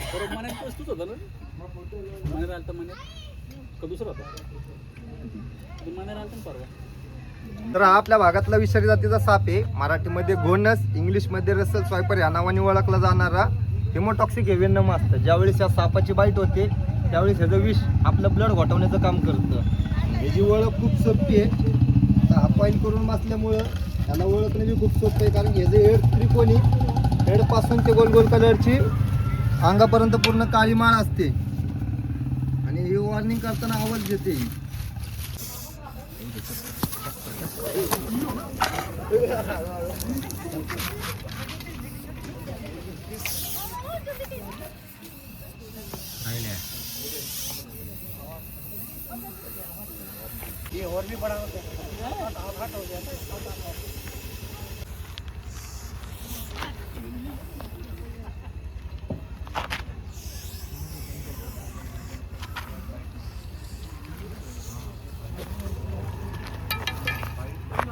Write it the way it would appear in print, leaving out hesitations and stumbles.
बरोबर मनात वस्तूच होता ना मनात आलता मनात का दुसरा होता मनात आलता ना परवा. तर हा आपल्या भागातला विषारी जातीचा साप आहे. मराठीमध्ये घोणस, इंग्लिशमध्ये रसल स्वायपर या नावाने ओळखला जाणारा हिमोटॉक्सिक हेवेनम असतं. ज्यावेळेस या सापाची बाईट होते त्यावेळेस ह्याचं विष आपलं ब्लड घोटवण्याचं काम करतं. ह्याची ओळख खूप सोपी आहे. तर हा पॉईंट करून बसल्यामुळं त्याला ओळखणे बी खूप सोपं आहे, कारण ह्याचं हेड त्रिकोणी, हेडपासून ते गोल गोल कलरची अंगापर्यंत पूर्ण काळी माळ असते आणि ही वॉर्निंग करताना आवाज देते. ये और भी बड़ा हो गया 8 हो गया